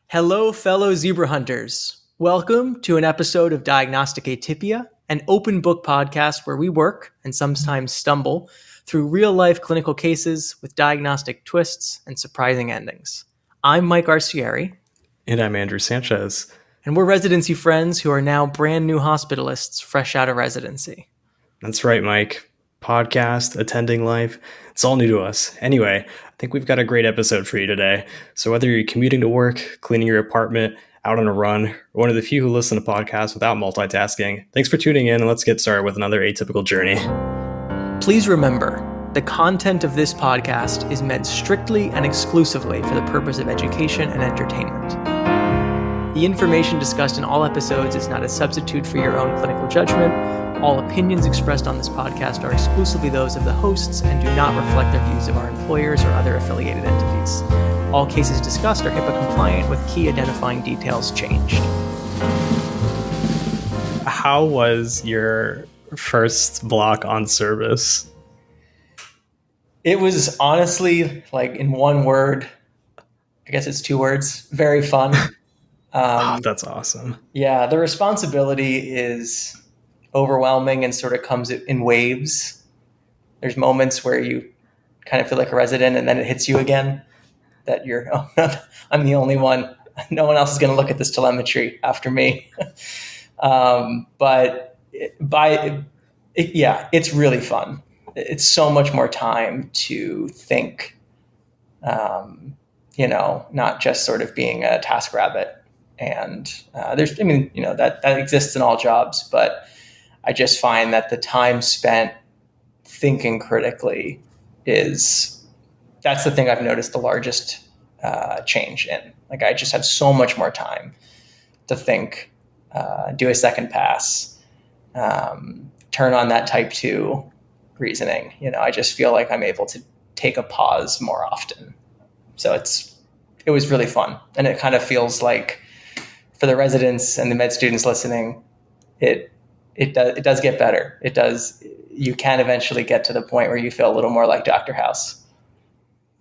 Hello, fellow zebra hunters. Welcome to an episode of Diagnostic Atypia, an open book podcast where we work and sometimes stumble through real life clinical cases with diagnostic twists and surprising endings. I'm Mike Arcieri. And I'm Andrew Sanchez. And we're residency friends who are now brand new hospitalists fresh out of residency. That's right, Mike. Podcast, attending life, it's all new to us. Anyway, I think we've got a great episode for you today. So whether you're commuting to work, cleaning your apartment, out on a run, or one of the few who listen to podcasts without multitasking, thanks for tuning in and let's get started with another atypical journey. Please remember, the content of this podcast is meant strictly and exclusively for the purpose of education and entertainment. The information discussed in all episodes is not a substitute for your own clinical judgment. All opinions expressed on this podcast are exclusively those of the hosts and do not reflect the views of our employers or other affiliated entities. All cases discussed are HIPAA compliant with key identifying details changed. How was your first block on service? It was honestly, in one word, I guess it's 2 words, very fun. That's awesome. Yeah, the responsibility is overwhelming and sort of comes in waves. There's moments where you kind of feel like a resident and then it hits you again that I'm the only one. No one else is going to look at this telemetry after me. It's really fun. It's so much more time to think, not just sort of being a task rabbit. And that exists in all jobs, but I just find that the time spent thinking critically that's the thing I've noticed the largest change in. I just have so much more time to think, do a second pass, turn on that type 2 reasoning. I just feel like I'm able to take a pause more often. So it was really fun. And it kind of feels like, for the residents and the med students listening, it does get better. It does. You can eventually get to the point where you feel a little more like Dr. House.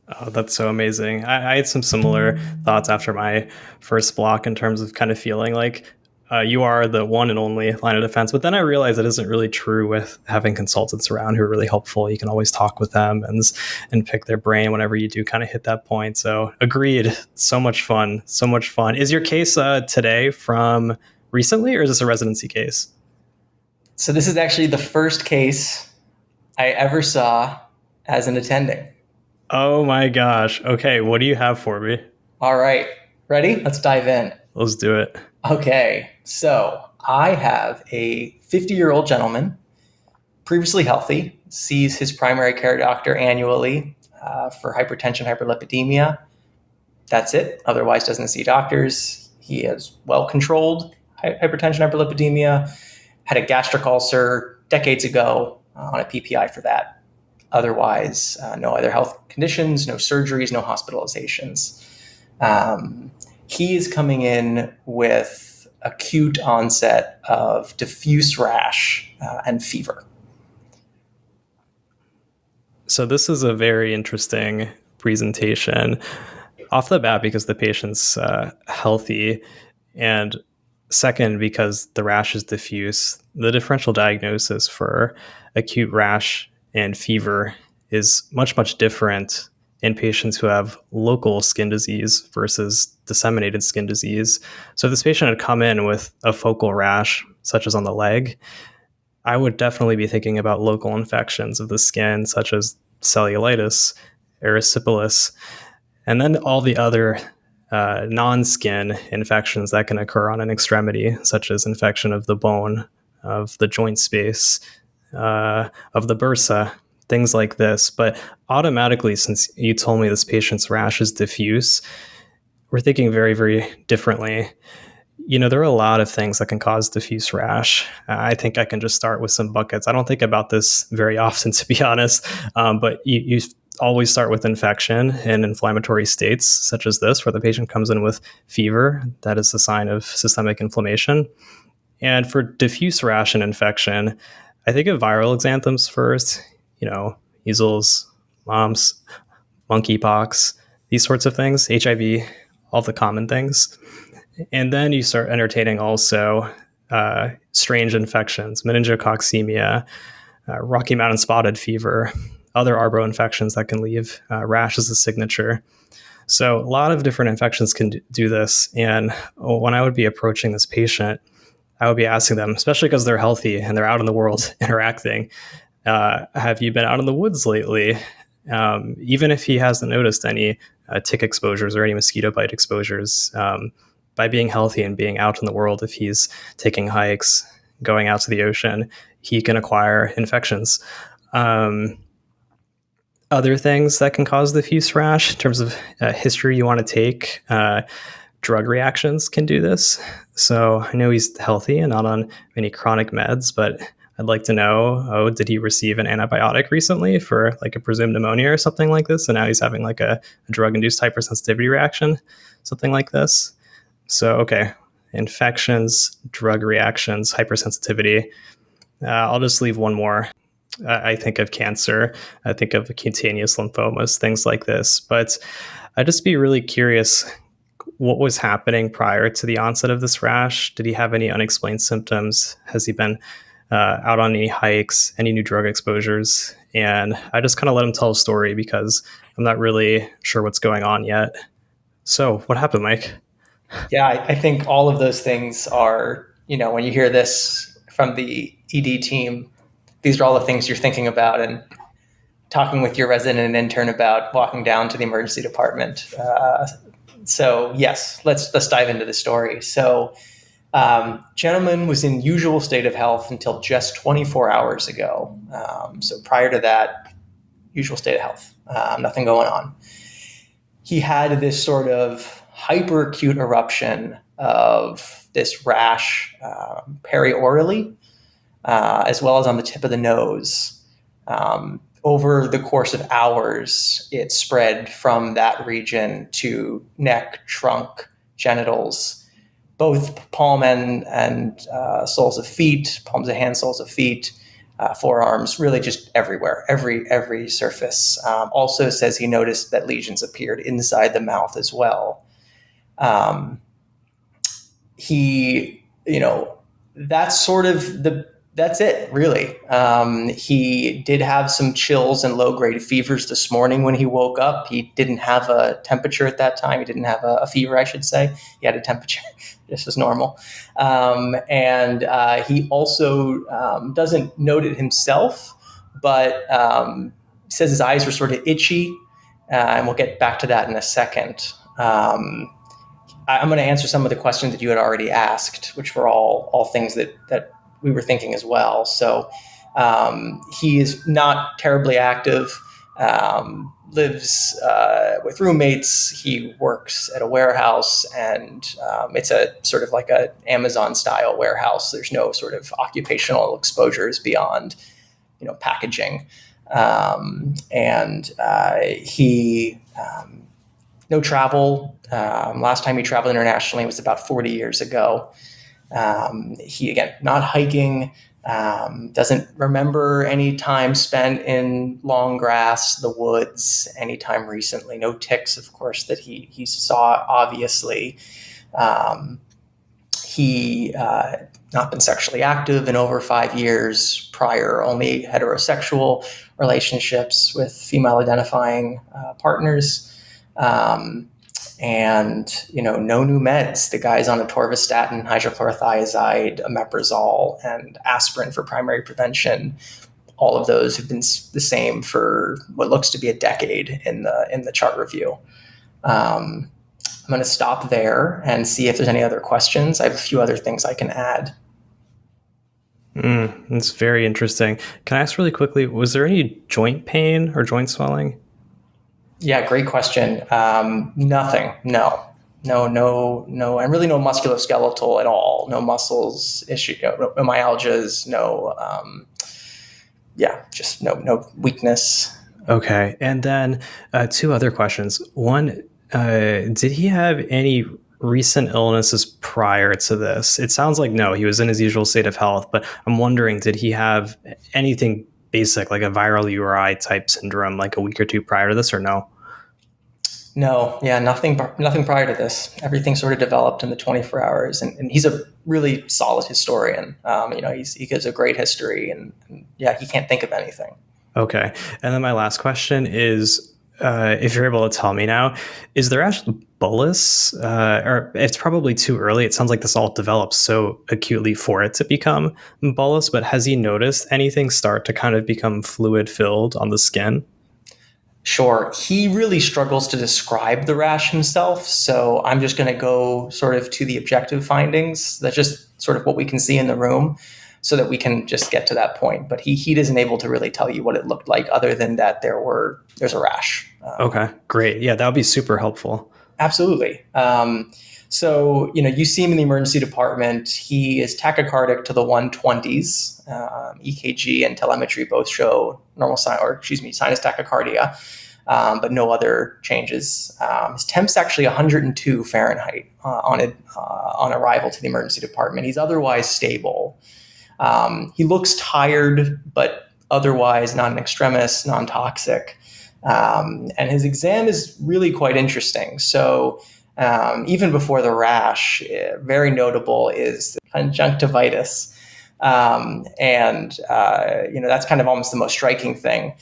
Oh, that's so amazing. I had some similar thoughts after my first block in terms of kind of feeling like you are the one and only line of defense. But then I realized that isn't really true with having consultants around who are really helpful. You can always talk with them and pick their brain whenever you do kind of hit that point. So agreed. So much fun. So much fun. Is your case today from recently, or is this a residency case? So this is actually the first case I ever saw as an attending. Oh my gosh. Okay. What do you have for me? All right. Ready? Let's dive in. Let's do it. Okay. So I have a 50-year-old gentleman, previously healthy, sees his primary care doctor annually for hypertension, hyperlipidemia. That's it. Otherwise doesn't see doctors. He has well-controlled hypertension, hyperlipidemia, had a gastric ulcer decades ago on a PPI for that. Otherwise, no other health conditions, no surgeries, no hospitalizations. He is coming in with acute onset of diffuse rash and fever. So this is a very interesting presentation off the bat because the patient's healthy, and second, because the rash is diffuse. The differential diagnosis for acute rash and fever is much, much different in patients who have local skin disease versus disseminated skin disease. So if this patient had come in with a focal rash, such as on the leg, I would definitely be thinking about local infections of the skin, such as cellulitis, erysipelas, and then all the other non-skin infections that can occur on an extremity, such as infection of the bone, of the joint space, of the bursa, things like this. But automatically, since you told me this patient's rash is diffuse, we're thinking very, very differently. There are a lot of things that can cause diffuse rash. I think I can just start with some buckets. I don't think about this very often, to be honest, but you always start with infection and inflammatory states such as this, where the patient comes in with fever. That is a sign of systemic inflammation. And for diffuse rash and infection, I think of viral exanthems first, measles, mumps, monkeypox, these sorts of things, HIV, all the common things. And then you start entertaining also strange infections, meningococcemia, Rocky Mountain spotted fever, other arboro infections that can leave rash as a signature. So a lot of different infections can do this. And when I would be approaching this patient, I would be asking them, especially because they're healthy and they're out in the world interacting, have you been out in the woods lately? Even if he hasn't noticed any tick exposures or any mosquito bite exposures, by being healthy and being out in the world, if he's taking hikes, going out to the ocean, he can acquire infections. Other things that can cause diffuse rash in terms of history you want to take, drug reactions can do this. So I know he's healthy and not on any chronic meds, but I'd like to know, did he receive an antibiotic recently for like a presumed pneumonia or something like this? And now he's having like a drug-induced hypersensitivity reaction, something like this. So, okay, infections, drug reactions, hypersensitivity. I'll just leave one more. I think of cancer. I think of cutaneous lymphomas, things like this. But I'd just be really curious, what was happening prior to the onset of this rash? Did he have any unexplained symptoms? Has he been out on any hikes, any new drug exposures? And I just kind of let him tell a story because I'm not really sure what's going on yet. So what happened, Mike? Yeah, I think all of those things are, when you hear this from the ED team, these are all the things you're thinking about and talking with your resident and intern about walking down to the emergency department. So yes, let's dive into the story. So gentleman was in usual state of health until just 24 hours ago. So prior to that, usual state of health, nothing going on. He had this sort of hyperacute eruption of this rash periorally, as well as on the tip of the nose. Over the course of hours, it spread from that region to neck, trunk, genitals, both palm and soles of feet, palms of hands, soles of feet, forearms, really just everywhere, every surface. Also says he noticed that lesions appeared inside the mouth as well. That's sort of that's it, really. He did have some chills and low-grade fevers this morning when he woke up. He didn't have a temperature at that time. He didn't have a fever, I should say. He had a temperature just as normal. And he also doesn't note it himself, but says his eyes were sort of itchy, and we'll get back to that in a second. I'm going to answer some of the questions that you had already asked, which were all things that we were thinking as well. So he is not terribly active, lives with roommates. He works at a warehouse, and it's a sort of like a Amazon-style warehouse. There's no sort of occupational exposures beyond, packaging. He no travel. Last time he traveled internationally was about 40 years ago. He, again, not hiking, doesn't remember any time spent in long grass, the woods, anytime recently. No ticks, of course, that he saw, obviously. He not been sexually active in over 5 years prior, only heterosexual relationships with female identifying partners. No new meds. The guy's on atorvastatin, hydrochlorothiazide, omeprazole, and aspirin for primary prevention. All of those have been the same for what looks to be a decade in the chart review. I'm going to stop there and see if there's any other questions. I have a few other things I can add. That's very interesting. Can I ask really quickly, was there any joint pain or joint swelling? Yeah, great question. Nothing. No, and really no musculoskeletal at all. No muscles issue, no myalgias, just no weakness. Okay. And then two other questions. One, did he have any recent illnesses prior to this? It sounds like no, he was in his usual state of health, but I'm wondering, did he have anything basic like a viral URI type syndrome like a week or two prior to this, or no? No, yeah, nothing prior to this. Everything sort of developed in the 24 hours, and he's a really solid historian. He gives a great history, and yeah, he can't think of anything. Okay. And then my last question is, if you're able to tell me now, is there actually bullous? Or it's probably too early. It sounds like this all develops so acutely for it to become bullous, but has he noticed anything start to kind of become fluid filled on the skin? Sure, he really struggles to describe the rash himself, so I'm just going to go sort of to the objective findings. That's just sort of what we can see in the room, so that we can just get to that point. But he isn't able to really tell you what it looked like, other than that there's a rash. Okay, great. Yeah, that would be super helpful. Absolutely. So, you see him in the emergency department. He is tachycardic to the 120s. EKG and telemetry both show sinus tachycardia, but no other changes. His temp's actually 102 Fahrenheit on arrival to the emergency department. He's otherwise stable. He looks tired, but otherwise non extremis, non toxic. And his exam is really quite interesting. So, even before the rash, very notable is conjunctivitis. That's kind of almost the most striking thing.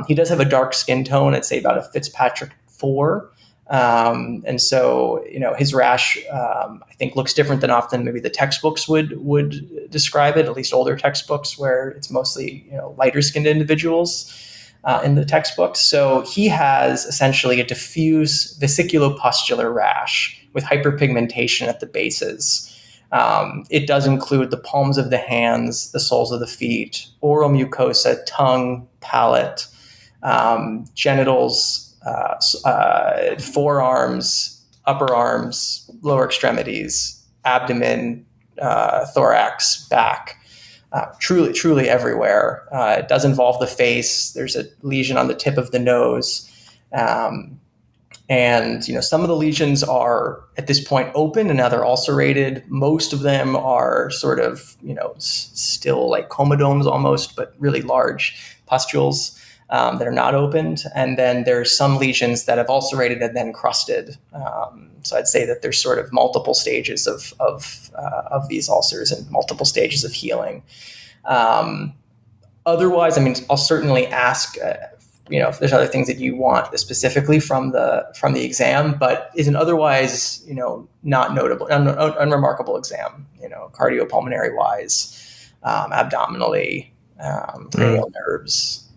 He does have a dark skin tone, I'd say about a Fitzpatrick 4. And so, his rash, I think, looks different than often maybe the textbooks would describe it, at least older textbooks where it's mostly, lighter skinned individuals in the textbooks. So he has essentially a diffuse vesiculopustular rash with hyperpigmentation at the bases. It does include the palms of the hands, the soles of the feet, oral mucosa, tongue, palate, genitals, forearms, upper arms, lower extremities, abdomen, thorax, back. Truly everywhere. It does involve the face. There's a lesion on the tip of the nose. And some of the lesions are at this point open and now they're ulcerated. Most of them are sort of still like comedones almost, but really large pustules that are not opened. And then there's some lesions that have ulcerated and then crusted. So I'd say that there's sort of multiple stages of these ulcers and multiple stages of healing. Otherwise, I mean, I'll certainly ask, if there's other things that you want specifically from the exam, but is an otherwise, not notable, unremarkable exam, cardiopulmonary wise, abdominally, cranial nerves.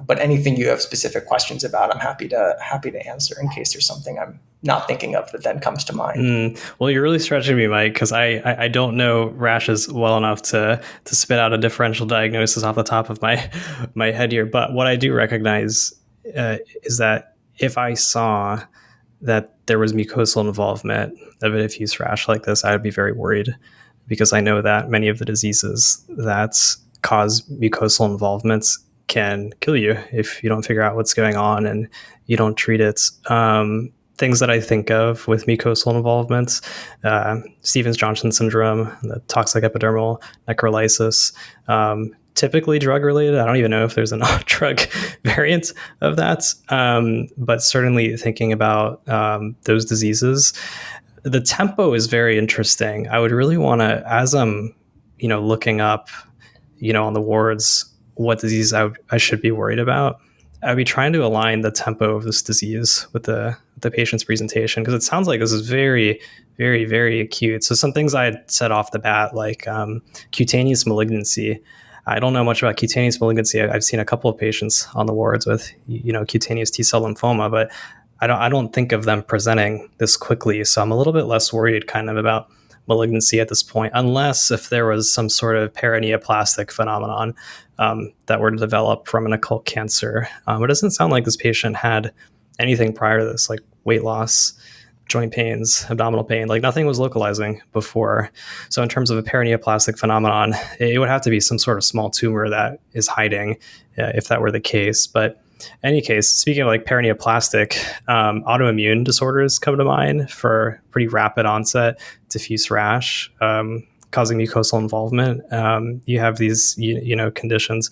But anything you have specific questions about, I'm happy to answer in case there's something I'm not thinking of that then comes to mind. Well, you're really stretching me, Mike, because I don't know rashes well enough to spit out a differential diagnosis off the top of my head here. But what I do recognize is that if I saw that there was mucosal involvement of a diffuse rash like this, I would be very worried, because I know that many of the diseases that cause mucosal involvements can kill you if you don't figure out what's going on and you don't treat it. Things that I think of with mucosal involvements, Stevens-Johnson syndrome, the toxic epidermal necrolysis, typically drug related. I don't even know if there's a non-drug variant of that, but certainly thinking about those diseases, the tempo is very interesting. I would really want to, as I'm, looking up, on the wards, what disease I should be worried about, I'd be trying to align the tempo of this disease with the patient's presentation, because it sounds like this is very, very, very acute. So some things I had said off the bat, like cutaneous malignancy. I don't know much about cutaneous malignancy. I've seen a couple of patients on the wards with, cutaneous T-cell lymphoma, but I don't think of them presenting this quickly. So I'm a little bit less worried kind of about malignancy at this point, unless if there was some sort of paraneoplastic phenomenon that were to develop from an occult cancer. It doesn't sound like this patient had anything prior to this, like weight loss, joint pains, abdominal pain, like nothing was localizing before. So in terms of a paraneoplastic phenomenon, it would have to be some sort of small tumor that is hiding, if that were the case. But in any case, speaking of like paraneoplastic, autoimmune disorders come to mind for pretty rapid onset diffuse rash, causing mucosal involvement. You have these, conditions,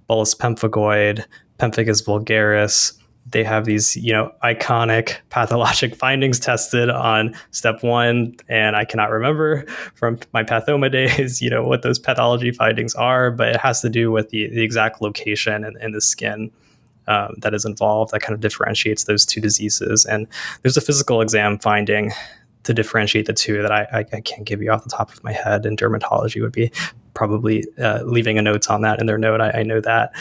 bullous pemphigoid, pemphigus vulgaris, they have these, iconic pathologic findings tested on step 1, and I cannot remember from my pathoma days, what those pathology findings are, but it has to do with the exact location in the skin that is involved that kind of differentiates those two diseases. And there's a physical exam finding to differentiate the two that I can't give you off the top of my head, and dermatology would be probably leaving a note on that in their note. I know that.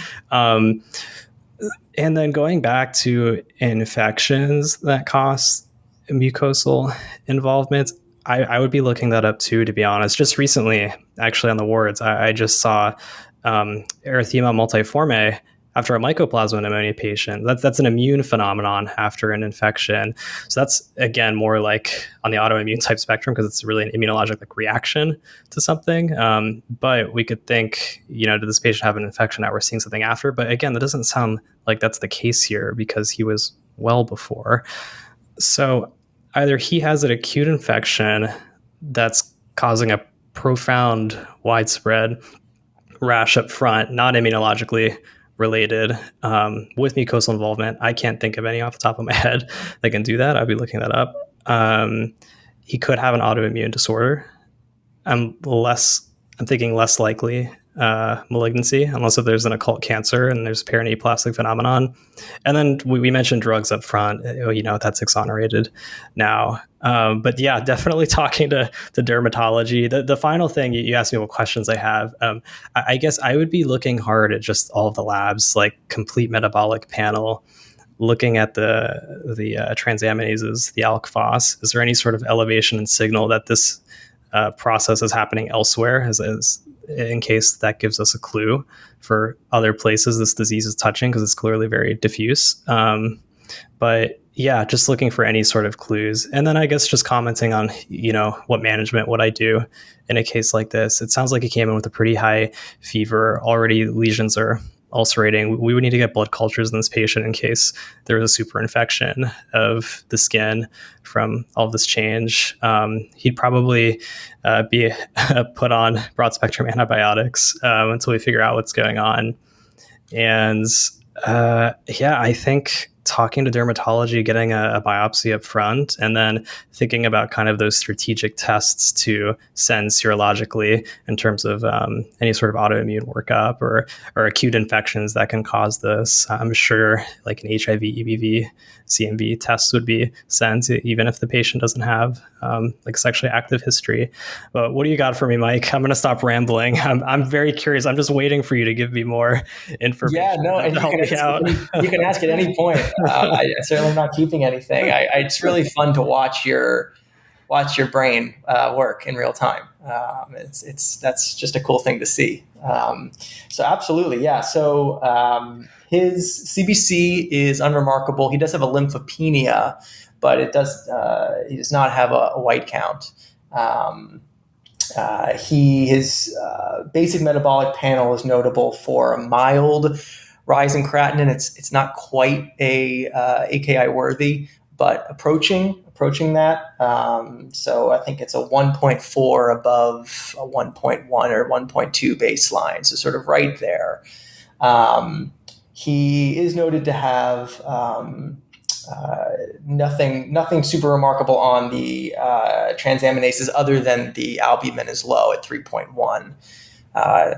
And then going back to infections that cause mucosal involvement, I would be looking that up too, to be honest. Just recently, actually, on the wards, I just saw erythema multiforme after a mycoplasma pneumonia patient. That's an immune phenomenon after an infection. So that's, again, more like on the autoimmune type spectrum, because it's really an immunologic reaction to something. But we could think, did this patient have an infection that we're seeing something after? But again, that doesn't sound like that's the case here, because he was well before. So either he has an acute infection that's causing a profound, widespread rash up front, not immunologically related, with mucosal involvement. I can't think of any off the top of my head that can do that. I'd be looking that up. He could have an autoimmune disorder. I'm thinking less likely malignancy, unless if there's an occult cancer and there's paraneoplastic phenomenon. And then we mentioned drugs up front. That's exonerated now. But yeah, definitely talking to dermatology. The final thing, you asked me what questions I have. I guess I would be looking hard at just all of the labs, like complete metabolic panel, looking at the transaminases, the alk-phos. Is there any sort of elevation and signal that this process is happening elsewhere, as in case that gives us a clue for other places this disease is touching, because it's clearly very diffuse. But yeah, just looking for any sort of clues. And then I guess just commenting on, what management would I do in a case like this. It sounds like he came in with a pretty high fever. Already lesions are ulcerating. We would need to get blood cultures in this patient in case there was a superinfection of the skin from all of this change. He'd probably be put on broad spectrum antibiotics until we figure out what's going on. And I think talking to dermatology, getting a biopsy up front, and then thinking about kind of those strategic tests to send serologically in terms of any sort of autoimmune workup or acute infections that can cause this. I'm sure like an HIV, EBV, CMV test would be sent, even if the patient doesn't have like sexually active history. But what do you got for me, Mike? I'm going to stop rambling. I'm very curious. I'm just waiting for you to give me more information. Yeah, no, and you can ask at any point. I certainly am not keeping anything. It's really fun to watch your brain work in real time. That's just a cool thing to see. So absolutely, yeah. So his CBC is unremarkable. He does have a lymphopenia, but he does not have a white count. His basic metabolic panel is notable for a mild rise in creatinine. It's not quite a AKI worthy, but approaching that. So I think it's a 1.4 above a 1.1 or 1.2 baseline. So sort of right there. He is noted to have nothing super remarkable on the transaminases, other than the albumin is low at 3.1,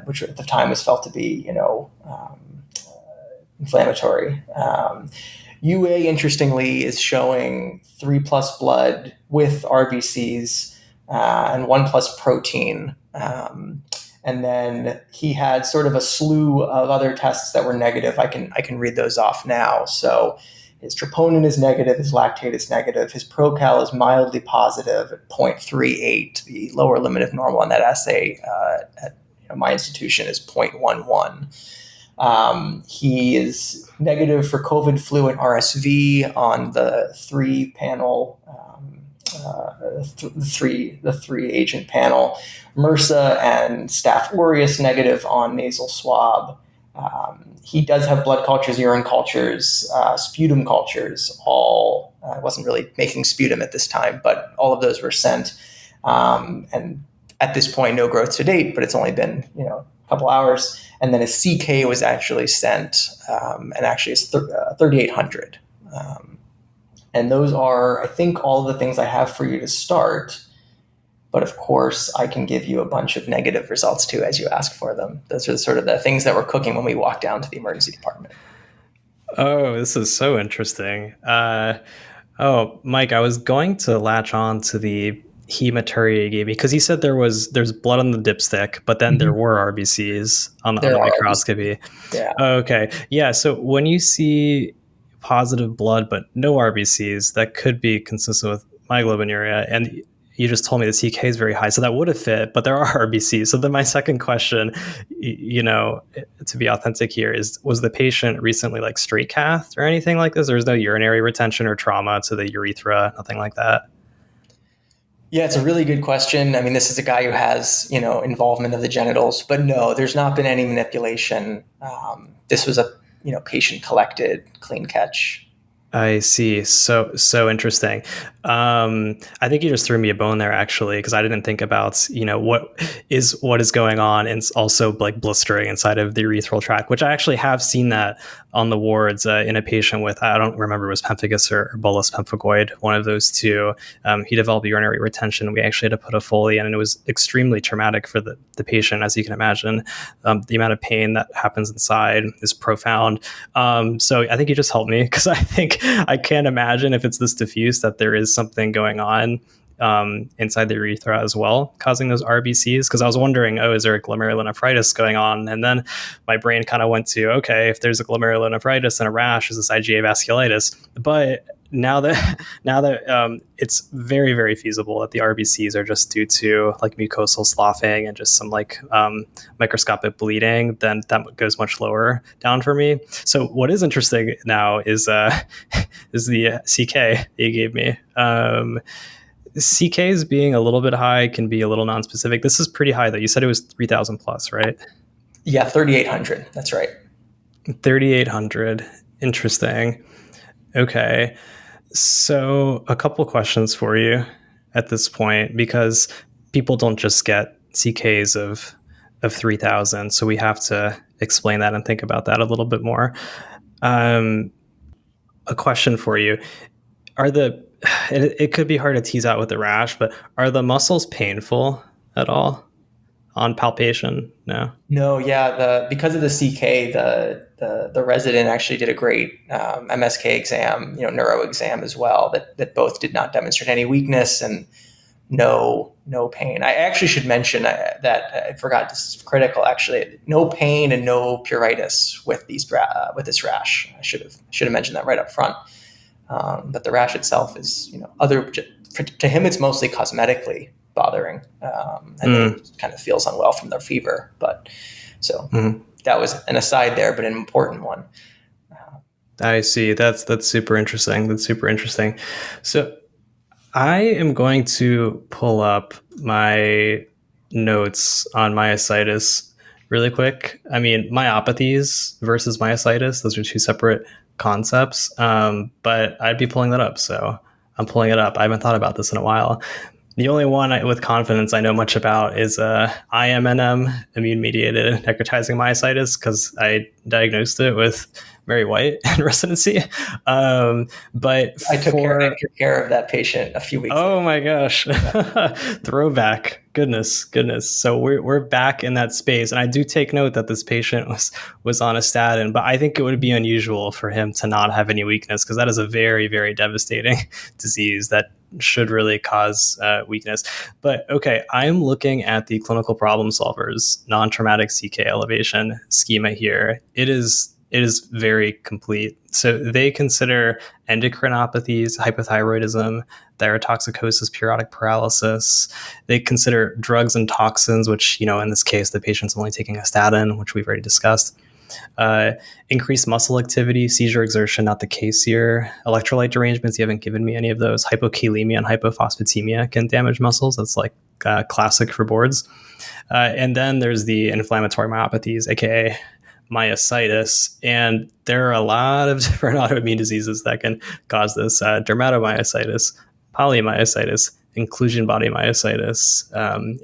which at the time was felt to be, inflammatory. UA, interestingly, is showing 3+ blood with RBCs and 1+ protein. And then he had sort of a slew of other tests that were negative. I can read those off now. So his troponin is negative, his lactate is negative, his procal is mildly positive at 0.38. The lower limit of normal on that assay at my institution is 0.11. He is negative for COVID, flu, and RSV on the three agent panel. MRSA and Staph aureus negative on nasal swab. He does have blood cultures, urine cultures, sputum cultures. All I wasn't really making sputum at this time, but all of those were sent, and at this point, no growth to date, but it's only been, a couple hours. And then a CK was actually sent, and actually it's 3,800. And those are, I think, all the things I have for you to start. But of course, I can give you a bunch of negative results too as you ask for them. Those are sort of the things that were cooking when we walked down to the emergency department. Oh, this is so interesting. Oh, Mike, I was going to latch on to the hematuria you gave me because you said there's blood on the dipstick, but then there Mm-hmm. were RBCs on There the are, microscopy. yeah. Okay, yeah. So when you see positive blood but no RBCs, that could be consistent with myoglobinuria, and you just told me the CK is very high, so that would have fit, but there are RBCs. So then my second question, to be authentic here, is was the patient recently like straight cath or anything like this? There's no urinary retention or trauma to the urethra, nothing like that. Yeah, it's a really good question. I mean, this is a guy who has, involvement of the genitals, but no, there's not been any manipulation. This was a, patient collected clean catch. I see. So interesting. I think you just threw me a bone there, actually, because I didn't think about what is going on, and it's also like blistering inside of the urethral tract, which I actually have seen that on the wards in a patient with, I don't remember, it was pemphigus or bullous pemphigoid, one of those two. He developed urinary retention. We actually had to put a Foley in, and it was extremely traumatic for the patient, as you can imagine. The amount of pain that happens inside is profound. So I think you just helped me, because I think I can't imagine, if it's this diffuse, that there is something going on inside the urethra as well, causing those RBCs. Because I was wondering, is there a glomerulonephritis going on? And then my brain kind of went to, okay, if there's a glomerulonephritis and a rash, is this IgA vasculitis? But now that it's very, very feasible that the RBCs are just due to like mucosal sloughing and just some like microscopic bleeding, then that goes much lower down for me. So what is interesting now is is the CK that you gave me. CKs being a little bit high can be a little non-specific. This is pretty high though. You said it was 3,000 plus, right? Yeah, 3,800. That's right. 3,800. Interesting. Okay. So a couple questions for you at this point, because people don't just get CKs of 3,000. So we have to explain that and think about that a little bit more. A question for you. It could be hard to tease out with the rash, but are the muscles painful at all on palpation? No. No, yeah, because of the CK, the resident actually did a great MSK exam, neuro exam as well. That both did not demonstrate any weakness and no pain. I actually should mention that I forgot. This is critical. Actually, no pain and no pruritus with with this rash. I should have mentioned that right up front. But the rash itself is, to him, it's mostly cosmetically bothering, and he kind of feels unwell from their fever. But so that was an aside there, but an important one. I see. That's super interesting. That's super interesting. So I am going to pull up my notes on myositis really quick. I mean, myopathies versus myositis, those are two separate concepts, but I'd be pulling that up. So I'm pulling it up. I haven't thought about this in a while. The only one with confidence I know much about is IMNM, immune-mediated necrotizing myositis, because I diagnosed it with Mary White in residency. But I took care of that patient a few weeks ago. Oh my gosh. Throwback. Goodness. So we're back in that space. And I do take note that this patient was on a statin, but I think it would be unusual for him to not have any weakness, because that is a very, very devastating disease that should really cause weakness. But okay, I'm looking at the clinical problem solvers non-traumatic CK elevation schema here. It is very complete. So they consider endocrinopathies, hypothyroidism, thyrotoxicosis, periodic paralysis. They consider drugs and toxins, which, in this case, the patient's only taking a statin, which we've already discussed. Increased muscle activity, seizure exertion, not the case here. Electrolyte derangements, you haven't given me any of those. Hypokalemia and hypophosphatemia can damage muscles. That's like classic for boards. And then there's the inflammatory myopathies, aka myositis, and there are a lot of different autoimmune diseases that can cause this: dermatomyositis, polymyositis, inclusion body myositis,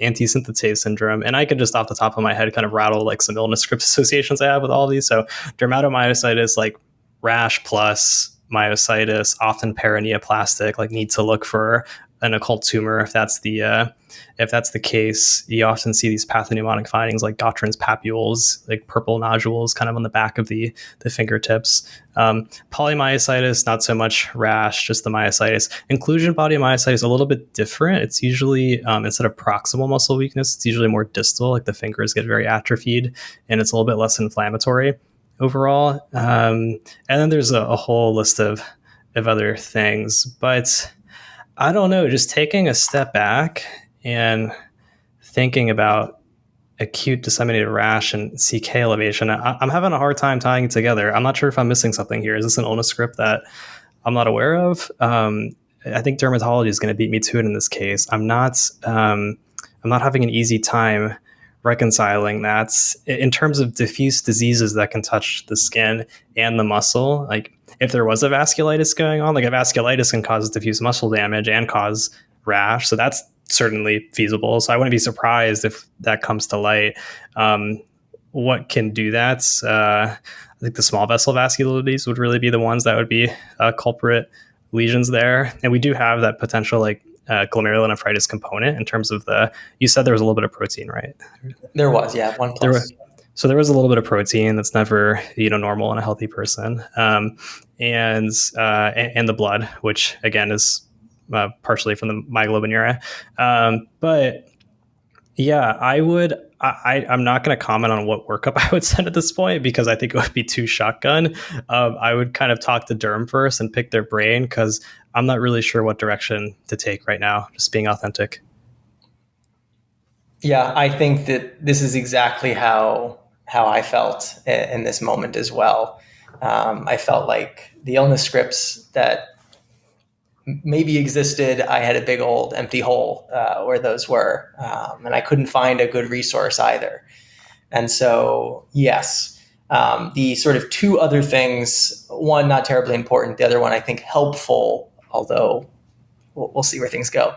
antisynthetase syndrome, and I could just off the top of my head kind of rattle like some illness script associations I have with all of these. So dermatomyositis, like rash plus myositis, often paraneoplastic, like need to look for an occult tumor if that's the case. You often see these pathognomonic findings like Gottron's papules, like purple nodules kind of on the back of the fingertips. Polymyositis, not so much rash, just the myositis. Inclusion body myositis, a little bit different. It's usually, instead of proximal muscle weakness, it's usually more distal, like the fingers get very atrophied, and it's a little bit less inflammatory overall. And then there's a whole list of other things. But I don't know, just taking a step back and thinking about acute disseminated rash and CK elevation, I'm having a hard time tying it together. I'm not sure if I'm missing something here. Is this an illness script that I'm not aware of? I think dermatology is going to beat me to it in this case. I'm not having an easy time reconciling that in terms of diffuse diseases that can touch the skin and the muscle. Like if there was a vasculitis going on, like a vasculitis can cause diffuse muscle damage and cause rash. So that's certainly feasible. So I wouldn't be surprised if that comes to light. What can do that? I think the small vessel vasculitides would really be the ones that would be culprit lesions there. And we do have that potential like glomerulonephritis component in terms of you said there was a little bit of protein, right? There was, yeah, 1+. So there was a little bit of protein that's never, normal in a healthy person. And the blood, which again is partially from the myoglobinuria. But yeah, I'm not going to comment on what workup I would send at this point because I think it would be too shotgun. I would kind of talk to derm first and pick their brain because I'm not really sure what direction to take right now, just being authentic. Yeah, I think that this is exactly how I felt in this moment as well. I felt like the illness scripts that maybe existed, I had a big old empty hole where those were, and I couldn't find a good resource either. And so, yes, the sort of two other things, one not terribly important, the other one I think helpful, although we'll see where things go.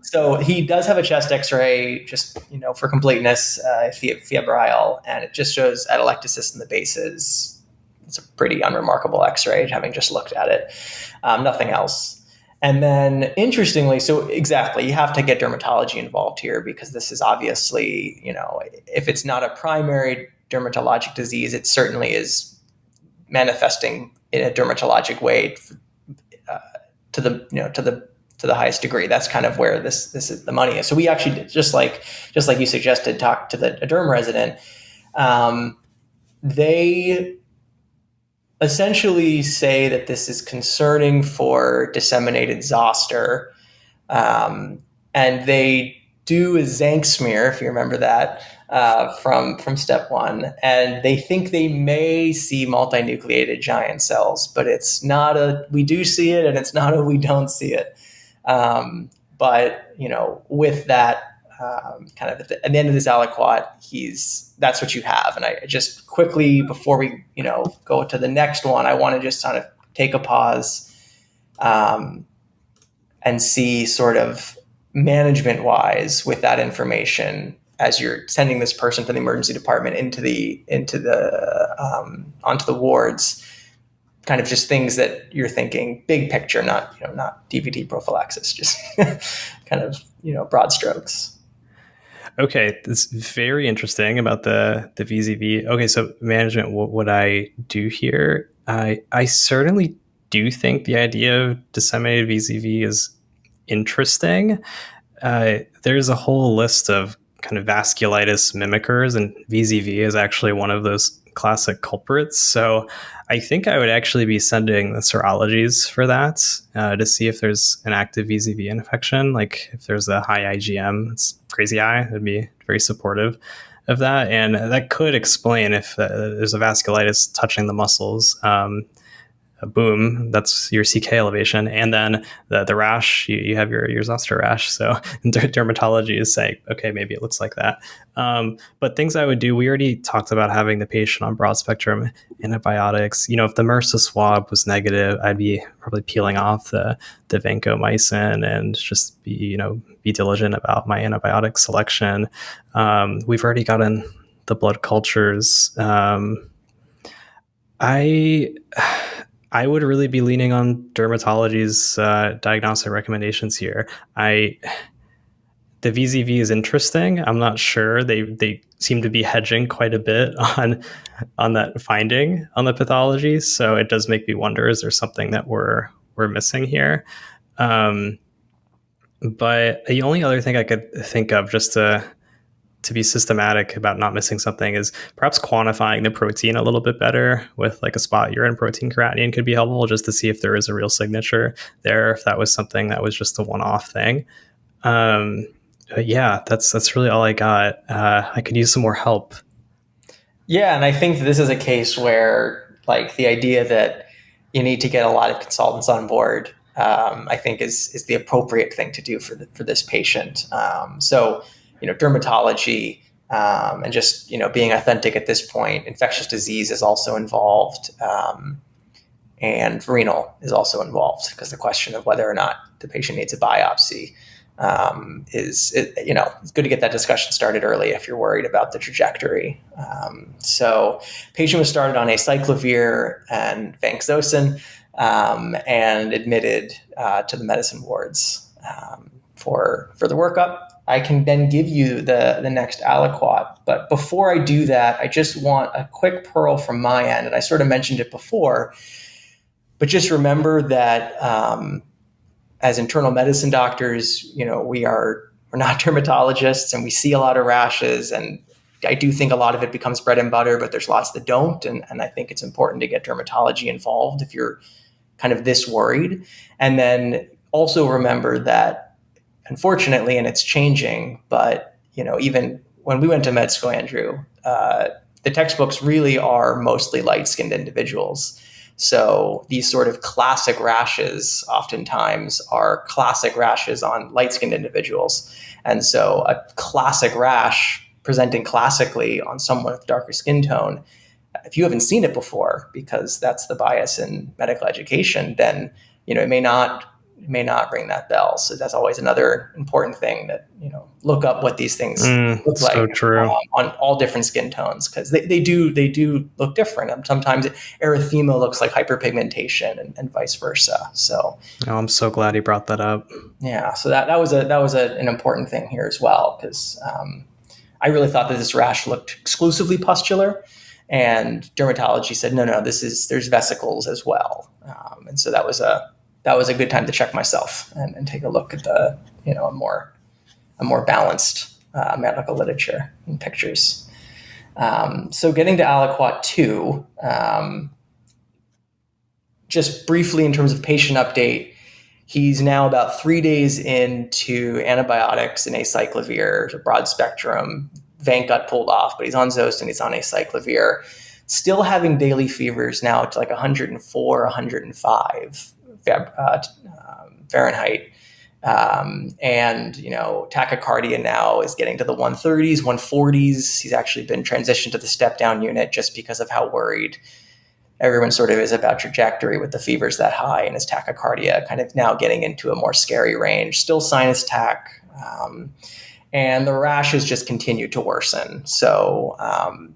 So he does have a chest X-ray, just for completeness, febrile, and it just shows atelectasis in the bases. It's a pretty unremarkable X-ray, having just looked at it. Nothing else. And then, interestingly, so exactly, you have to get dermatology involved here because this is obviously, if it's not a primary dermatologic disease, it certainly is manifesting in a dermatologic way to the highest degree. That's kind of where this is the money is. So we actually did, just like you suggested, talk to a derm resident. They essentially say that this is concerning for disseminated zoster, and they do a Zank smear, if you remember that, from step one, and they think they may see multinucleated giant cells, but it's not we do see it, and it's not we don't see it. But with that, kind of at the end of this aliquot, that's what you have. And I just quickly, before we go to the next one, I want to just kind of take a pause and see sort of management wise with that information as you're sending this person from the emergency department onto the wards, kind of just things that you're thinking big picture, not DVD prophylaxis, just kind of broad strokes. Okay, that's very interesting about the VZV. Okay, so management, what would I do here? I certainly do think the idea of disseminated VZV is interesting. There's a whole list of kind of vasculitis mimickers, and VZV is actually one of those classic culprits. So I think I would actually be sending the serologies for that to see if there's an active VZV infection. Like if there's a high IgM, it's crazy eye. I'd be very supportive of that. And that could explain if there's a vasculitis touching the muscles. boom, that's your CK elevation. And then the rash, you have your zoster rash. So dermatology is saying, okay, maybe it looks like that. But things I would do, we already talked about having the patient on broad spectrum antibiotics. If the MRSA swab was negative, I'd be probably peeling off the vancomycin and just be diligent about my antibiotic selection. We've already gotten the blood cultures. I would really be leaning on dermatology's diagnostic recommendations here. The VZV is interesting. I'm not sure. They seem to be hedging quite a bit on that finding on the pathology. So it does make me wonder: is there something that we're missing here? But the only other thing I could think of, just to be systematic about not missing something, is perhaps quantifying the protein a little bit better with like a spot urine protein creatinine could be helpful, just to see if there is a real signature there, if that was something that was just a one-off thing. But yeah, that's really all I got. I could use some more help. Yeah, and I think this is a case where, like, the idea that you need to get a lot of consultants on board, I think is the appropriate thing to do for this patient. So, dermatology, and just being authentic at this point. Infectious disease is also involved, and renal is also involved, because the question of whether or not the patient needs a biopsy it's good to get that discussion started early if you're worried about the trajectory. So patient was started on acyclovir and vancomycin, and admitted to the medicine wards for the workup. I can then give you the next aliquot. But before I do that, I just want a quick pearl from my end. And I sort of mentioned it before, but just remember that as internal medicine doctors, we're not dermatologists, and we see a lot of rashes, and I do think a lot of it becomes bread and butter, but there's lots that don't. And I think it's important to get dermatology involved if you're kind of this worried. And then also remember that, unfortunately, and it's changing, but even when we went to med school, Andrew, the textbooks really are mostly light-skinned individuals. So these sort of classic rashes oftentimes are classic rashes on light-skinned individuals. And so a classic rash presenting classically on someone with darker skin tone, if you haven't seen it before, because that's the bias in medical education, then it may not ring that bell. So that's always another important thing, that look up what these things look like, so true. On all different skin tones, because they do look different. Sometimes erythema looks like hyperpigmentation, and vice versa. So I'm so glad he brought that up. Yeah, so that was an important thing here as well, because I really thought that this rash looked exclusively pustular, and dermatology said no, there's vesicles as well, and so that was a good time to check myself and take a look at the a more balanced medical literature and pictures. So getting to aliquot 2, just briefly in terms of patient update, he's now about 3 days into antibiotics and acyclovir, a broad spectrum. Vanc got pulled off, but he's on Zosyn and he's on acyclovir. Still having daily fevers now to like 104, 105 Fahrenheit. And tachycardia now is getting to the 130s, 140s. He's actually been transitioned to the step down unit just because of how worried everyone sort of is about trajectory with the fevers that high, and his tachycardia kind of now getting into a more scary range. Still sinus tach, and the rash has just continued to worsen. So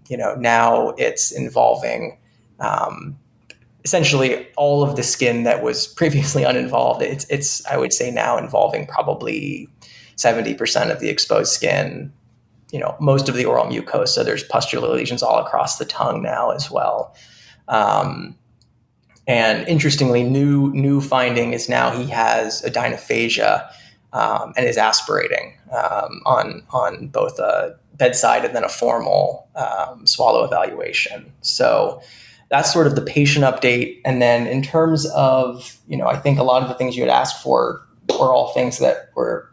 now it's involving essentially all of the skin that was previously uninvolved. It's I would say now involving probably 70% of the exposed skin, most of the oral mucosa. There's pustular lesions all across the tongue now as well. And interestingly, new finding is now he has a dynaphasia, and is aspirating on both a bedside and then a formal swallow evaluation. So that's sort of the patient update. And then in terms of, I think a lot of the things you had asked for were all things that were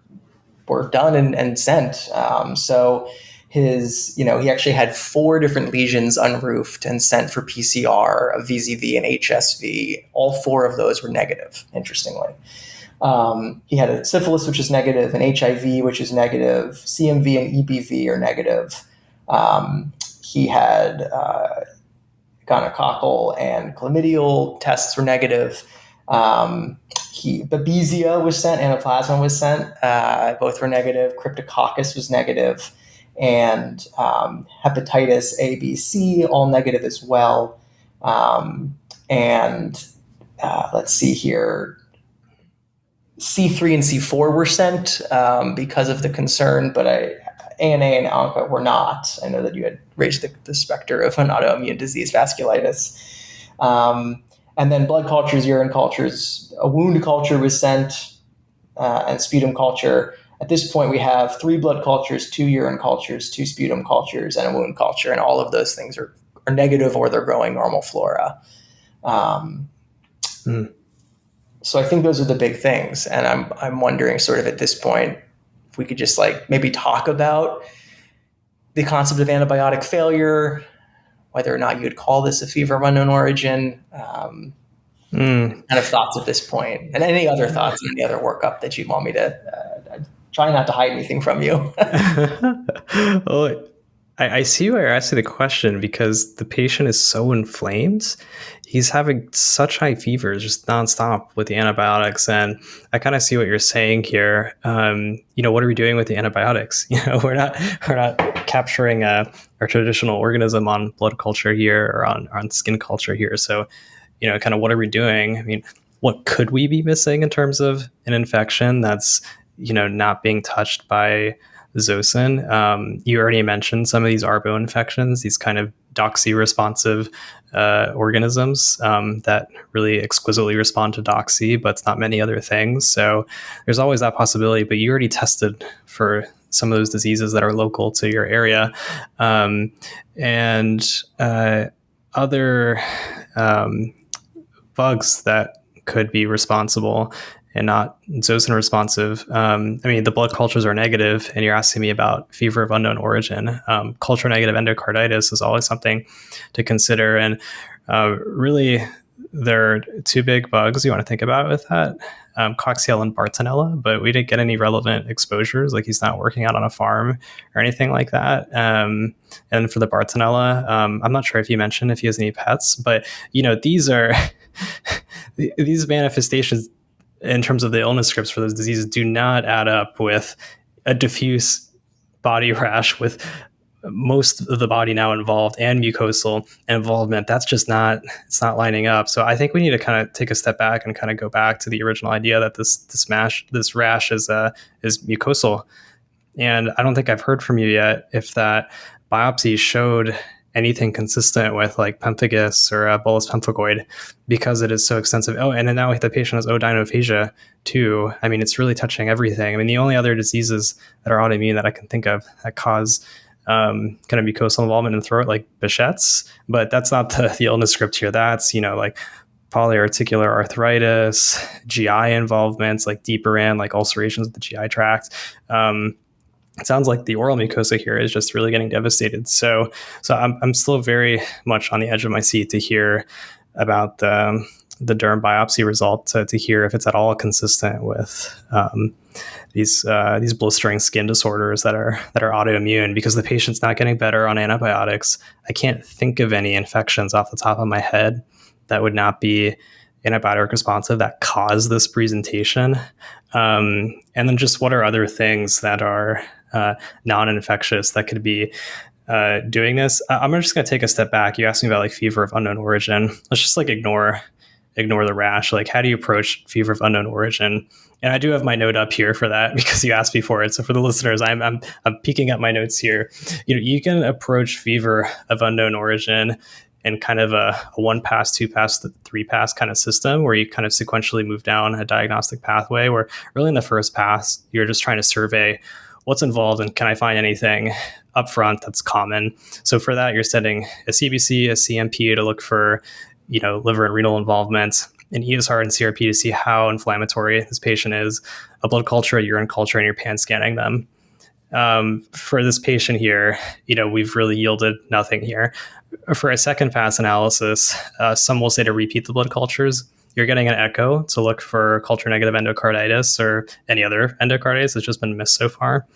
done and sent. So He actually had 4 different lesions unroofed and sent for PCR, a VZV, and HSV. All 4 of those were negative, interestingly. He had a syphilis, which is negative, an HIV, which is negative, CMV and EBV are negative. He had gonococcal and chlamydial tests were negative. Babesia was sent, anaplasma was sent. Both were negative. Cryptococcus was negative, and hepatitis A, B, C, all negative as well. And let's see here. C3 and C4 were sent because of the concern, but ANA and ANCA were not. I know that you had raised the specter of an autoimmune disease, vasculitis. And then blood cultures, urine cultures, a wound culture was sent, and sputum culture. At this point, we have 3 blood cultures, 2 urine cultures, 2 sputum cultures, and a wound culture, and all of those things are negative or they're growing normal flora. So I think those are the big things, and I'm wondering sort of at this point if we could just like maybe talk about the concept of antibiotic failure, whether or not you would call this a fever of unknown origin, kind of thoughts at this point, and any other thoughts and any other workup that you'd want me to try not to hide anything from you. Well, I see why you're asking the question, because the patient is so inflamed. He's having such high fevers just nonstop with the antibiotics. And I kind of see what you're saying here. What are we doing with the antibiotics? We're not capturing our traditional organism on blood culture here or on skin culture here. So, kind of what are we doing? I mean, what could we be missing in terms of an infection that's, not being touched by Zosyn? You already mentioned some of these ARBO infections, these kind of doxy-responsive organisms that really exquisitely respond to doxy, but it's not many other things. So there's always that possibility, but you already tested for some of those diseases that are local to your area. And other bugs that could be responsible and not Zosyn responsive. The blood cultures are negative, and you're asking me about fever of unknown origin. Culture negative endocarditis is always something to consider. And really, there are 2 big bugs you want to think about with that, Coxiella and Bartonella, but we didn't get any relevant exposures. Like, he's not working out on a farm or anything like that. And for the Bartonella, I'm not sure if you mentioned if he has any pets, but these are these manifestations in terms of the illness scripts for those diseases do not add up with a diffuse body rash with most of the body now involved and mucosal involvement. That's just it's not lining up. So I think we need to kind of take a step back and kind of go back to the original idea that this rash is mucosal. And I don't think I've heard from you yet if that biopsy showed anything consistent with like pemphigus or bullous pemphigoid, because it is so extensive. Oh, and then now the patient has odynophagia too. I mean, it's really touching everything. I mean, the only other diseases that are autoimmune that I can think of that cause kind of mucosal involvement in the throat, like Behçet's, but that's not the illness script here. That's, like polyarticular arthritis, GI involvements, like deeper in, like ulcerations of the GI tract. It sounds like the oral mucosa here is just really getting devastated. So I'm still very much on the edge of my seat to hear about the derm biopsy result, to hear if it's at all consistent with these blistering skin disorders that are autoimmune, because the patient's not getting better on antibiotics. I can't think of any infections off the top of my head that would not be antibiotic responsive that cause this presentation. And then just what are other things that are non-infectious that could be doing this? I'm just going to take a step back. You asked me about like fever of unknown origin. Let's just like ignore the rash. Like, how do you approach fever of unknown origin? And I do have my note up here for that because you asked me for it. So for the listeners, I'm peeking at my notes here. You can approach fever of unknown origin in kind of a 1-pass, 2-pass, 3-pass kind of system, where you kind of sequentially move down a diagnostic pathway, where really in the first pass, you're just trying to survey what's involved and can I find anything upfront that's common. So for that, you're setting a CBC, a CMP to look for, liver and renal involvement, an ESR and CRP to see how inflammatory this patient is, a blood culture, a urine culture, and you're pan scanning them. For this patient here, we've really yielded nothing here. For a second pass analysis, some will say to repeat the blood cultures. You're getting an echo to look for culture negative endocarditis or any other endocarditis that's just been missed so far.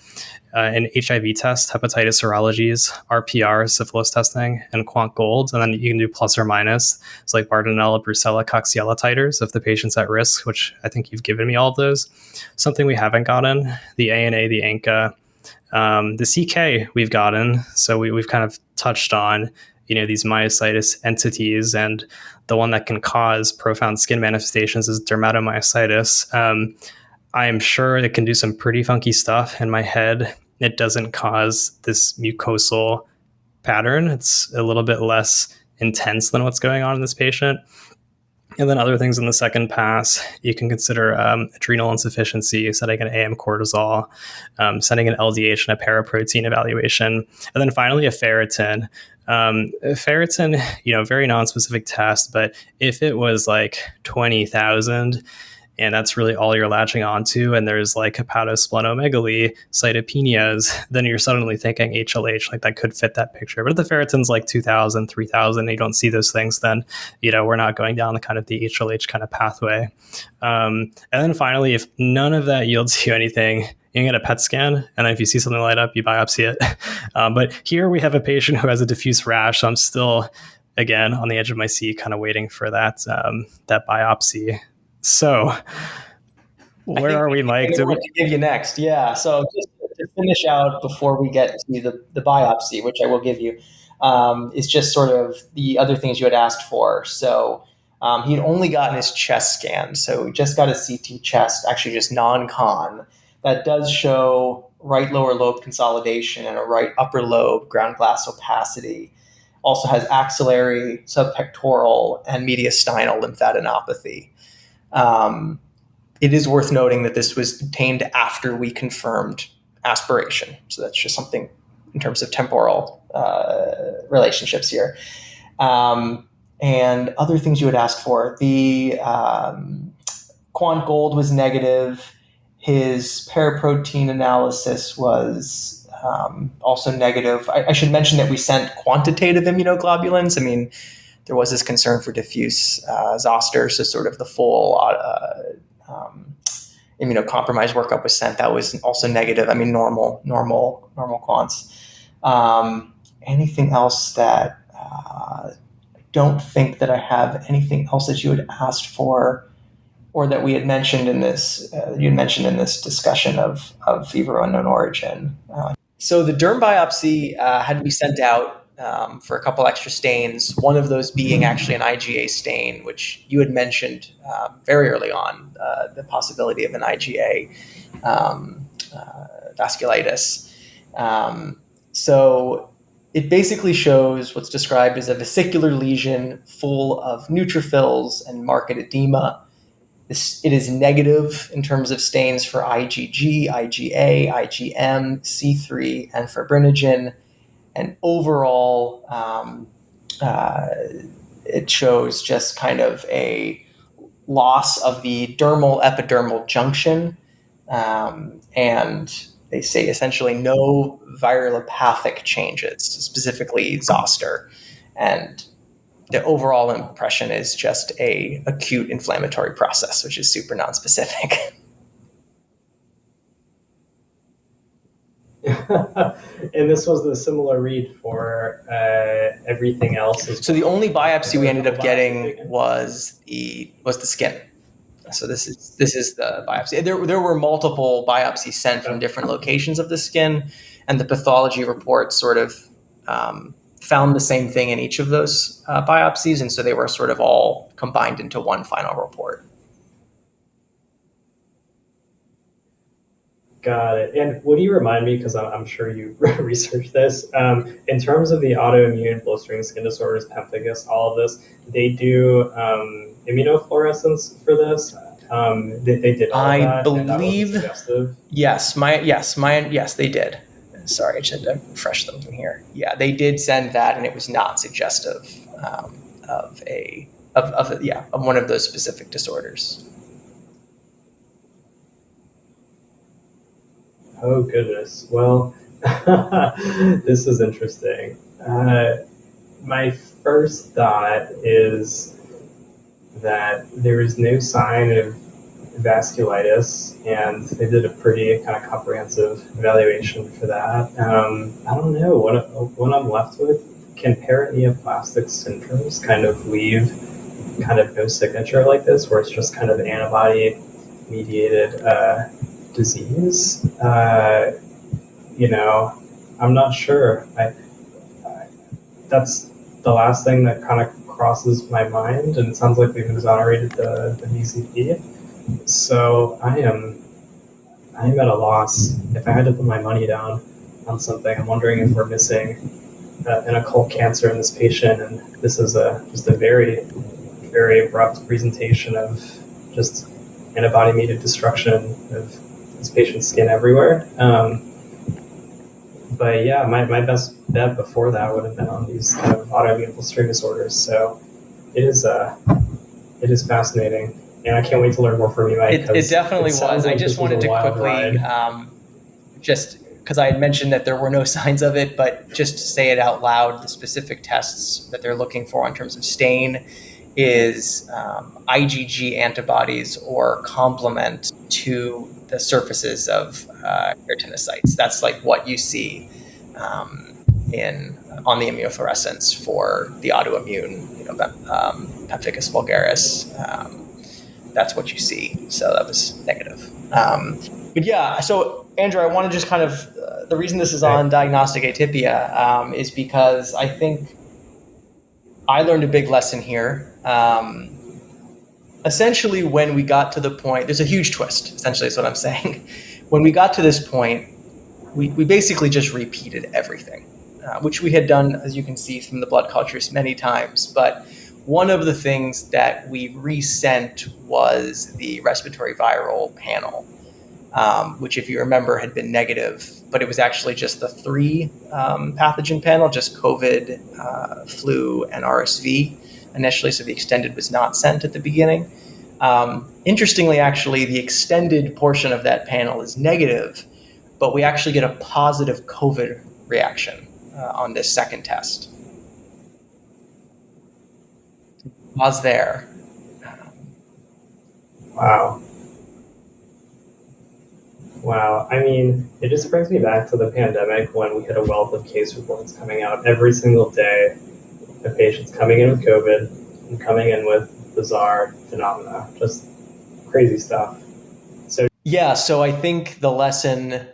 An HIV test, hepatitis serologies, RPR, syphilis testing, and quant gold. And then you can do plus or minus. It's like Bartonella, Brucella, Coxiella titers if the patient's at risk, which I think you've given me all of those. Something we haven't gotten, the ANA, the ANCA, the CK we've gotten. So we've kind of touched on, these myositis entities, and the one that can cause profound skin manifestations is dermatomyositis. I am sure it can do some pretty funky stuff in my head. It doesn't cause this mucosal pattern. It's a little bit less intense than what's going on in this patient. And then other things in the second pass, you can consider adrenal insufficiency, setting an AM cortisol, setting an LDH and a paraprotein evaluation. And then finally, a ferritin. Ferritin, very nonspecific test, but if it was like 20,000, and that's really all you're latching onto, and there's like hepatosplenomegaly, cytopenias, then you're suddenly thinking HLH, like that could fit that picture. But if the ferritin's like 2,000, 3,000, and you don't see those things, then, we're not going down the kind of the HLH kind of pathway. And then finally, if none of that yields you anything, you can get a PET scan, and then if you see something light up, you biopsy it. But here we have a patient who has a diffuse rash, so I'm still, again, on the edge of my seat, kind of waiting for that biopsy. So, where are we, Mike? What to give you next? Yeah. So just to finish out before we get to the biopsy, which I will give you, is just sort of the other things you had asked for. So he'd only gotten his chest scan, so he just got a CT chest, actually just non-con. That does show right lower lobe consolidation and a right upper lobe ground glass opacity. Also has axillary, subpectoral, and mediastinal lymphadenopathy. It is worth noting that this was obtained after we confirmed aspiration. So that's just something in terms of temporal relationships here. And other things you had asked for. The quant gold was negative. His paraprotein analysis was also negative. I should mention that we sent quantitative immunoglobulins. I mean, there was this concern for diffuse zoster, so sort of the full immunocompromised workup was sent. That was also negative. I mean, normal quants. Anything else that I don't think that I have anything else that you had asked for, or that we had mentioned in this. You had mentioned in this discussion of fever of unknown origin. So the derm biopsy had to be sent out for a couple extra stains, one of those being actually an IgA stain, which you had mentioned very early on, the possibility of an IgA vasculitis. So it basically shows what's described as a vesicular lesion full of neutrophils and marked edema. It is negative in terms of stains for IgG, IgA, IgM, C3, and fibrinogen. And overall, it shows just kind of a loss of the dermal epidermal junction. And they say essentially no virulopathic changes, specifically zoster. And the overall impression is just a acute inflammatory process, which is super nonspecific. And this was the similar read for everything else. So the only biopsy we ended up getting was the skin. So this is the biopsy. There were multiple biopsies sent from different locations of the skin, and the pathology report sort of found the same thing in each of those biopsies, and so they were sort of all combined into one final report. Got it. And would you remind me, because I'm sure you researched this, in terms of the autoimmune blistering skin disorders, pemphigus, all of this, they do immunofluorescence for this. They did all that. I believe. Yes, they did. Sorry, I just had to refresh something here. Yeah, they did send that, and it was not suggestive of one of those specific disorders. Oh, goodness. Well, this is interesting. My first thought is that there is no sign of vasculitis, and they did a pretty kind of comprehensive evaluation for that. I don't know what I'm left with. Can paraneoplastic syndromes kind of leave kind of no signature like this, where it's just kind of antibody mediated disease? You know, I'm not sure. That's the last thing that kind of crosses my mind, and it sounds like we've exonerated the VCP. So I am at a loss. If I had to put my money down on something, I'm wondering if we're missing an occult cancer in this patient, and this is just a very, very abrupt presentation of just antibody-mediated destruction of this patient's skin everywhere. But yeah, my best bet before that would have been on these kind of autoimmune blistering disorders. So it is fascinating, and I can't wait to learn more from you, Mike. It definitely was. I just wanted to quickly, just because I had mentioned that there were no signs of it, but just to say it out loud, the specific tests that they're looking for in terms of stain is IgG antibodies or complement to the surfaces of keratinocytes. That's like what you see on the immunofluorescence for the autoimmune, pemphigus vulgaris. That's what you see. So that was negative. But yeah, so Andrew, I want to just kind of, the reason this is on Diagnostic Atypia is because I think I learned a big lesson here. Essentially, when we got to the point, there's a huge twist, essentially is what I'm saying. When we got to this point, we basically just repeated everything, which we had done, as you can see from the blood cultures, many times. But one of the things that we resent was the respiratory viral panel, which, if you remember, had been negative, but it was actually just the 3 pathogen panel, just COVID, flu, and RSV initially. So the extended was not sent at the beginning. Interestingly, actually, the extended portion of that panel is negative, but we actually get a positive COVID reaction on this second test. Pause there. Wow. Wow. I mean, it just brings me back to the pandemic when we had a wealth of case reports coming out every single day of patients coming in with COVID and coming in with bizarre phenomena, just crazy stuff. So I think the lesson,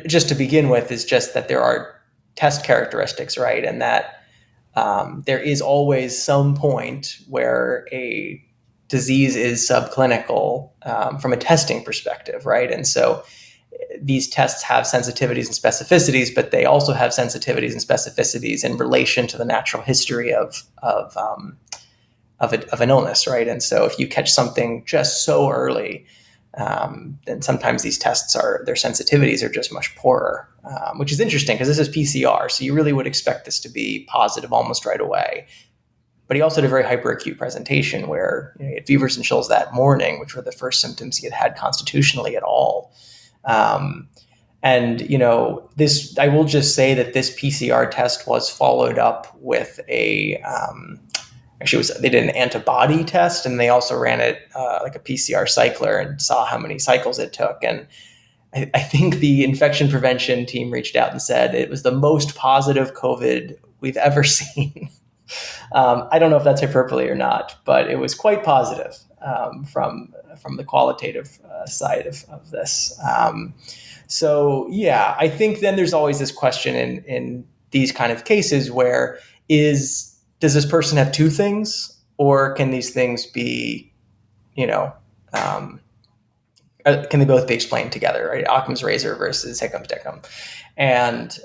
just to begin with, is just that there are test characteristics, right? And that there is always some point where a disease is subclinical from a testing perspective, right? And so these tests have sensitivities and specificities, but they also have sensitivities and specificities in relation to the natural history of an illness, right? And so if you catch something just so early, then sometimes these tests their sensitivities are just much poorer, which is interesting because this is PCR, so you really would expect this to be positive almost right away. But he also had a very hyperacute presentation where he had fevers and chills that morning, which were the first symptoms he had constitutionally at all. And this, I will just say that this PCR test was followed up with they did an antibody test, and they also ran it like a PCR cycler and saw how many cycles it took. And I think the infection prevention team reached out and said it was the most positive COVID we've ever seen. I don't know if that's hyperbole or not, but it was quite positive from the qualitative side of this. So yeah, I think then there's always this question in these kind of cases where does this person have 2 things, or can these things be, can they both be explained together, right? Occam's razor versus Hickham's Dickham. And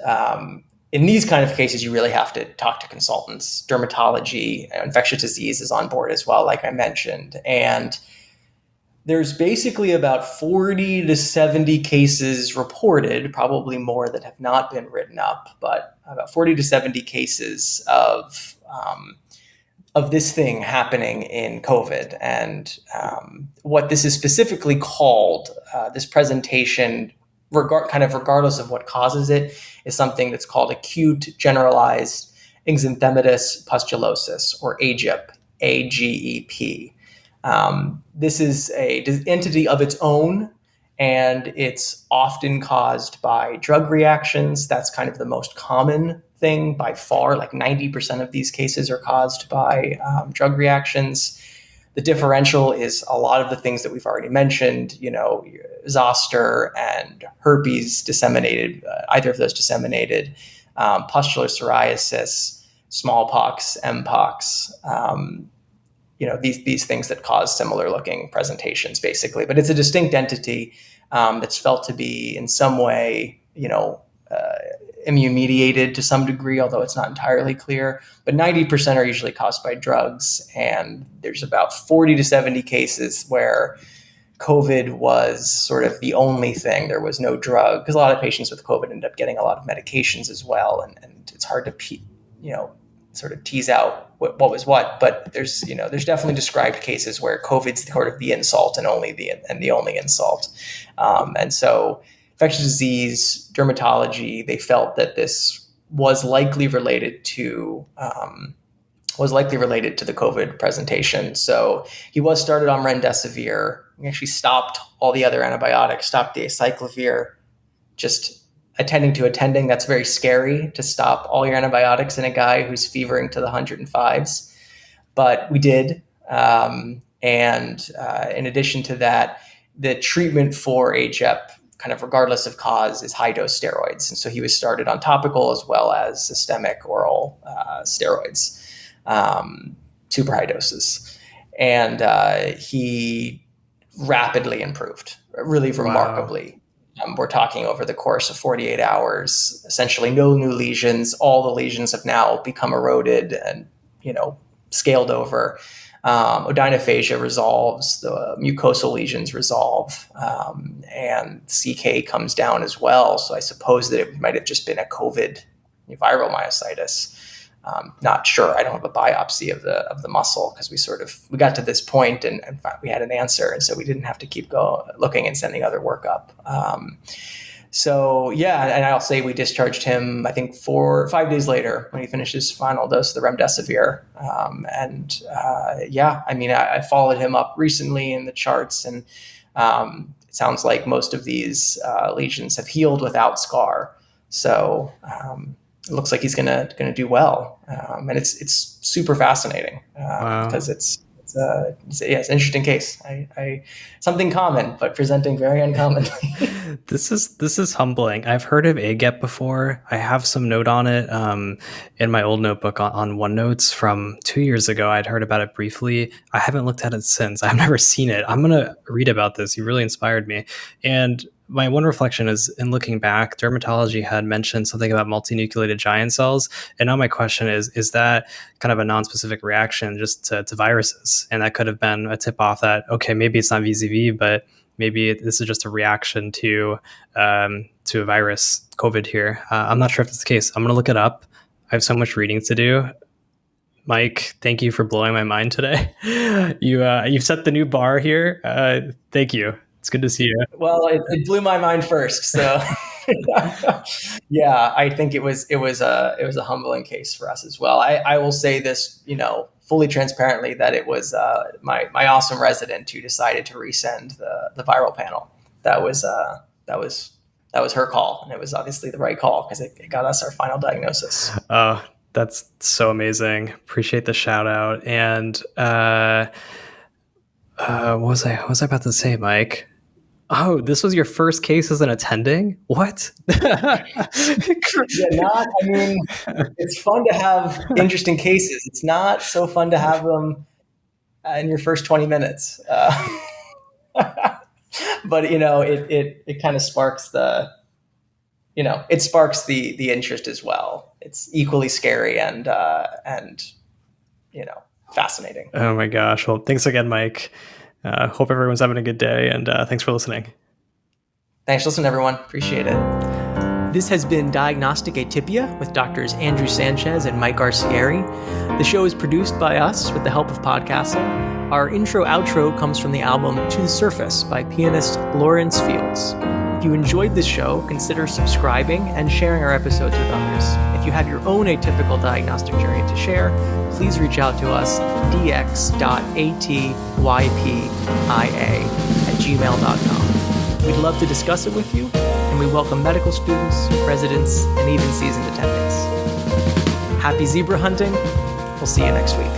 in these kind of cases, you really have to talk to consultants. Dermatology, infectious disease is on board as well, like I mentioned. And there's basically about 40 to 70 cases reported, probably more that have not been written up, but about 40 to 70 cases of of this thing happening in COVID. And what this is specifically called, this presentation, regardless of what causes it, is something that's called acute generalized exanthematous pustulosis, or AGEP, AGEP. This is a entity of its own, and it's often caused by drug reactions. That's kind of the most common thing by far. Like 90% of these cases are caused by drug reactions. The differential is a lot of the things that we've already mentioned, zoster and herpes disseminated, either of those disseminated, pustular psoriasis, smallpox, mpox, these things that cause similar looking presentations, basically. But it's a distinct entity that's felt to be in some way, immune mediated to some degree, although it's not entirely clear. But 90% are usually caused by drugs, and there's about 40 to 70 cases where COVID was sort of the only thing. There was no drug, because a lot of patients with COVID end up getting a lot of medications as well, and it's hard to sort of tease out what was what. But there's definitely described cases where COVID's sort of the insult and the only insult. And so infectious disease, dermatology, they felt that this was likely related to the COVID presentation. So he was started on remdesivir. He actually stopped all the other antibiotics, stopped the acyclovir, just attending. That's very scary, to stop all your antibiotics in a guy who's fevering to the 105s. But we did. And in addition to that, the treatment for AGEP, kind of regardless of cause, is high dose steroids. And so he was started on topical as well as systemic oral steroids, super high doses. And he rapidly improved, really remarkably. Wow. We're talking over the course of 48 hours, essentially no new lesions. All the lesions have now become eroded and, scaled over. Odynophagia resolves, the mucosal lesions resolve, and CK comes down as well. So I suppose that it might have just been a COVID viral myositis. Not sure. I don't have a biopsy of the muscle, because we got to this point and we had an answer, and so we didn't have to keep looking and sending other work up. So yeah, and I'll say we discharged him, I think 4 or 5 days later, when he finished his final dose of the remdesivir. I followed him up recently in the charts, and it sounds like most of these lesions have healed without scar. So it looks like he's gonna do well, and it's super fascinating because it's an interesting case. Something common, but presenting very uncommonly. This is humbling. I've heard of AGEP before. I have some note on it in my old notebook on OneNotes from 2 years ago. I'd heard about it briefly. I haven't looked at it since. I've never seen it. I'm gonna read about this. You really inspired me. And my one reflection is, in looking back, dermatology had mentioned something about multinucleated giant cells. And now my question is that kind of a non-specific reaction just to viruses? And that could have been a tip off that, okay, maybe it's not VZV, but maybe this is just a reaction to a virus, COVID here. I'm not sure if that's the case. I'm going to look it up. I have so much reading to do. Mike, thank you for blowing my mind today. You've set the new bar here. Thank you. It's good to see you. Well, it blew my mind first, so yeah, I think it was a humbling case for us as well. I will say this, fully transparently, that it was my awesome resident who decided to resend the viral panel. That was her call, and it was obviously the right call, because it got us our final diagnosis. Oh, that's so amazing. Appreciate the shout out. And what was I about to say, Mike? Oh, this was your first case as an attending? What? It's fun to have interesting cases. It's not so fun to have them in your first 20 minutes. But it kind of sparks the interest as well. It's equally scary and fascinating. Oh my gosh. Well, thanks again, Mike. Hope everyone's having a good day, and thanks for listening. Thanks for listening, everyone. Appreciate it. This has been Diagnostic Atypia with Doctors Andrew Sanchez and Mike Arcieri. The show is produced by us with the help of Podcastle. Our intro-outro comes from the album To the Surface by pianist Lawrence Fields. If you enjoyed this show, consider subscribing and sharing our episodes with others. If you have your own atypical diagnostic journey to share, please reach out to us, dx.atypia@gmail.com. We'd love to discuss it with you, and we welcome medical students, residents, and even seasoned attendings. Happy zebra hunting. We'll see you next week.